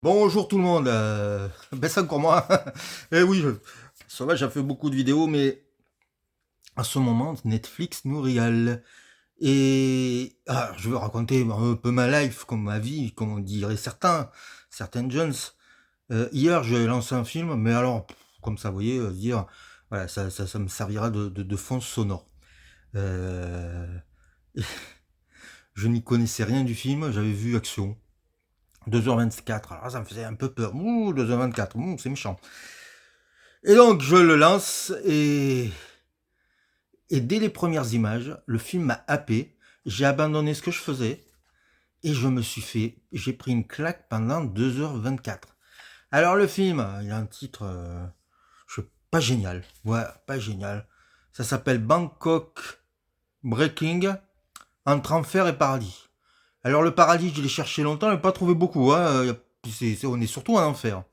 Bonjour tout le monde, ben c'est encore moi. Eh oui, ça va, j'ai fait beaucoup de vidéos, mais à ce moment, Netflix nous régale. Et je veux raconter un peu ma life, comme ma vie, comme on dirait certaines jeunes. Hier, j'ai lancé un film, mais alors, comme ça, vous voyez, dire, voilà, ça me servira de fond sonore. Euh, je n'y connaissais rien du film, j'avais vu Action. 2h24, alors ça me faisait un peu peur. Ouh, 2h24, c'est méchant. Et donc je le lance et dès les premières images, le film m'a happé. J'ai abandonné ce que je faisais et j'ai pris une claque pendant 2h24. Alors le film, il a un titre, pas génial. Ouais, pas génial. Ça s'appelle Bangkok Breaking entre enfer et paradis. Alors le paradis, je l'ai cherché longtemps, mais pas trouvé beaucoup. Hein. On est surtout en enfer.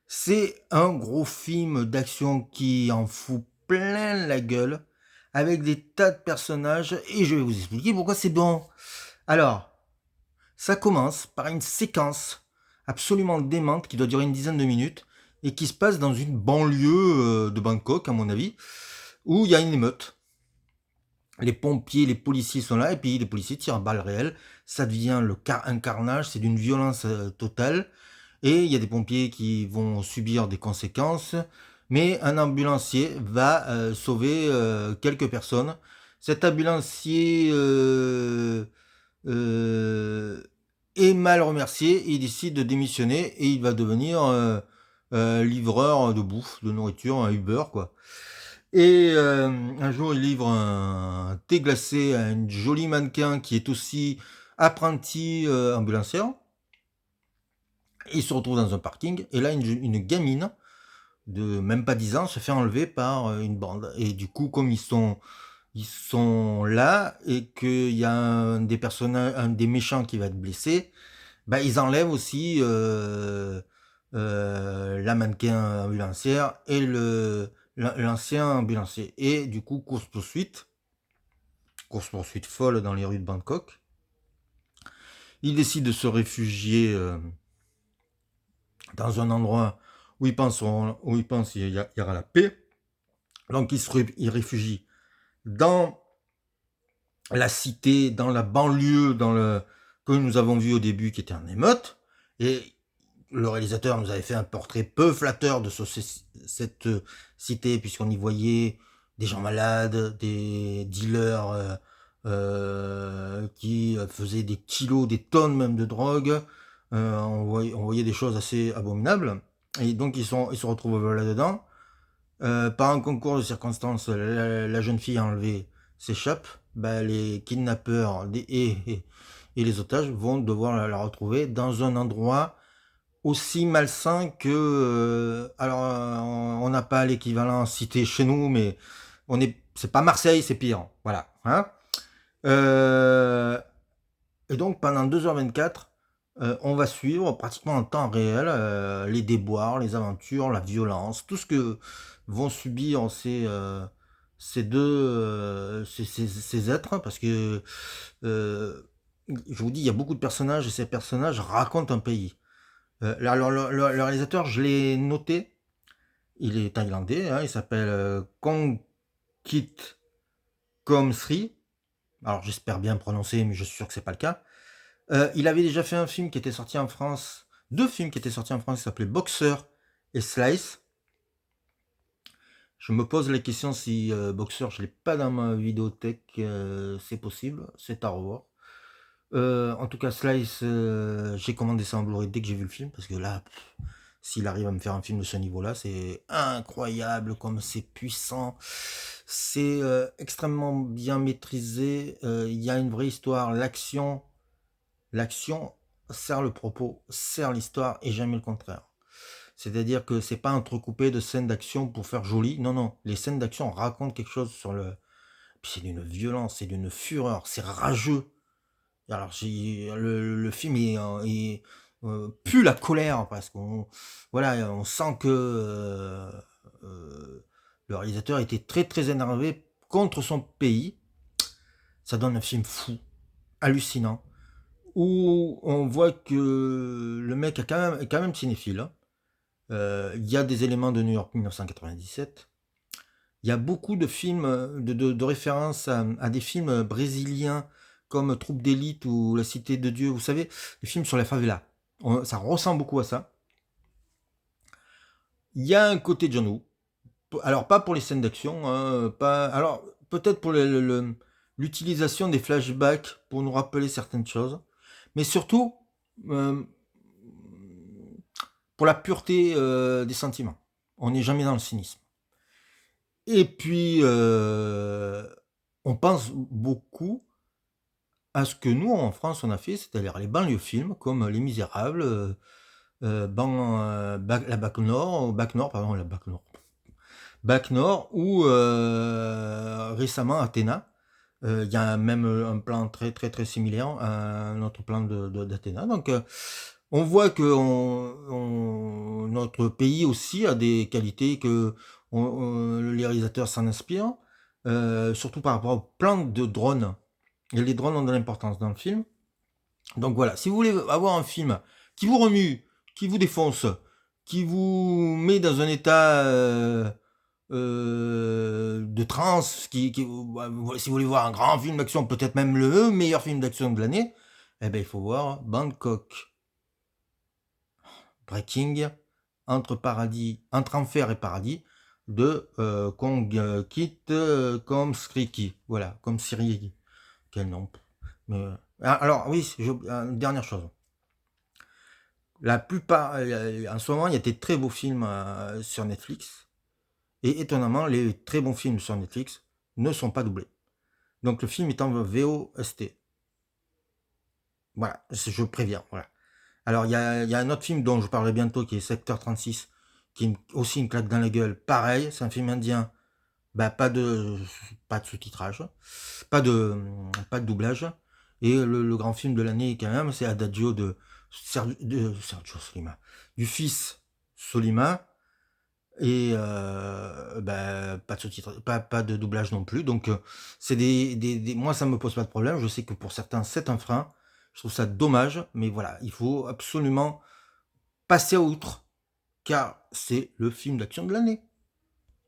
C'est un gros film d'action qui en fout plein la gueule, avec des tas de personnages, et je vais vous expliquer pourquoi c'est bon. Alors, ça commence par une séquence absolument démente qui doit durer une dizaine de minutes, et qui se passe dans une banlieue de Bangkok, à mon avis, où il y a une émeute. Les pompiers, les policiers sont là, et puis les policiers tirent à balles réelles. Ça devient un carnage, c'est d'une violence totale. Et il y a des pompiers qui vont subir des conséquences, mais un ambulancier va sauver quelques personnes. Cet ambulancier euh, est mal remercié, il décide de démissionner et il va devenir livreur de bouffe, de nourriture, un Uber quoi. Et un jour, il livre un thé glacé à une jolie mannequin qui est aussi apprentie ambulancière. Il se retrouve dans un parking et là une gamine de même pas 10 ans se fait enlever par une bande. Et du coup, comme ils sont là et qu'il y a un des personnages, un des méchants qui va être blessé, bah, ils enlèvent aussi la mannequin ambulancière et l'ancien ambulancier. Et du coup, course poursuite folle dans les rues de Bangkok. Ils décident de se réfugier dans un endroit où ils pensent qu'il y aura la paix. Donc ils réfugient dans la cité, dans la banlieue, que nous avons vu au début, qui était en émeute. Et le réalisateur nous avait fait un portrait peu flatteur de cette cité, puisqu'on y voyait des gens malades, des dealers qui faisaient des kilos, des tonnes même de drogue. On voyait des choses assez abominables. Et donc ils se retrouvent là-dedans. Par un concours de circonstances, la jeune fille enlevée s'échappe. Bah, les kidnappeurs et les otages vont devoir la retrouver dans un endroit aussi malsain que... on n'a pas l'équivalent cité chez nous, mais c'est pas Marseille, c'est pire. Voilà. Hein. Euh, et donc pendant 2h24, on va suivre pratiquement en temps réel les déboires, les aventures, la violence, tout ce que vont subir ces êtres, parce que euh, je vous dis, il y a beaucoup de personnages et ces personnages racontent un pays. Alors, le réalisateur, je l'ai noté, il est thaïlandais, hein, il s'appelle Kongkit Komsri. Alors j'espère bien prononcer, mais je suis sûr que c'est pas le cas. Il avait déjà fait un film qui était sorti en France, deux films qui étaient sortis en France qui s'appelaient Boxer et Slice. Je me pose la question si Boxer, je l'ai pas dans ma vidéothèque, c'est possible, c'est à revoir. En tout cas, Slice, j'ai commandé ça en Blu-ray dès que j'ai vu le film, parce que là, s'il arrive à me faire un film de ce niveau-là, c'est incroyable, comme c'est puissant, c'est extrêmement bien maîtrisé, il y a une vraie histoire, l'action sert le propos, sert l'histoire et jamais le contraire. C'est-à-dire que c'est pas entrecoupé de scènes d'action pour faire joli. Non, non. Les scènes d'action racontent quelque chose sur le. Puis c'est d'une violence, c'est d'une fureur, c'est rageux. Alors le film pue la colère parce qu'on voilà, on sent que le réalisateur était très très énervé contre son pays. Ça donne un film fou, hallucinant. où on voit que le mec est quand même cinéphile, hein. Il y a des éléments de New York 1997. Il y a beaucoup de films, de références à des films brésiliens comme Troupe d'élite ou La Cité de Dieu. Vous savez, les films sur la favela. Ça ressemble beaucoup à ça. Il y a un côté John Woo. Alors, pas pour les scènes d'action, hein, pas. Alors, peut-être pour l'utilisation des flashbacks pour nous rappeler certaines choses. Mais surtout, euh, pour la pureté des sentiments. On n'est jamais dans le cynisme. Et puis, on pense beaucoup à ce que nous, en France, on a fait, c'est-à-dire les banlieues films, comme Les Misérables, la Bac Nord, pardon, la Bac Nord, Bac Nord, ou récemment Athéna. Il y a même un plan très très très similaire à notre plan d'Athéna. Donc, on voit que notre pays aussi a des qualités que les réalisateurs s'en inspirent, surtout par rapport au plan de drones. Et les drones ont de l'importance dans le film. Donc voilà, si vous voulez avoir un film qui vous remue, qui vous défonce, qui vous met dans un état de transe, si vous voulez voir un grand film d'action, peut-être même le meilleur film d'action de l'année, eh ben il faut voir Bangkok Breaking, entre enfer et paradis de Kong Kit comme Sriki. Voilà, comme Siri. Quel nom. Alors oui, une dernière chose. La plupart, en ce moment, il y a des très beaux films sur Netflix. Et étonnamment, les très bons films sur Netflix ne sont pas doublés. Donc le film est en VOST. Voilà, je préviens. Voilà. Alors il y a un autre film dont je parlerai bientôt qui est Secteur 36, qui est aussi une claque dans la gueule. Pareil, c'est un film indien. Bah, pas de sous-titrage, pas de, pas de doublage. Et le grand film de l'année, quand même, c'est Adagio de Sergio Solima, du fils Solima. Et pas de sous-titrage, pas de doublage non plus. Donc, c'est moi, ça me pose pas de problème. Je sais que pour certains, c'est un frein. Je trouve ça dommage, mais voilà, il faut absolument passer outre, car c'est le film d'action de l'année.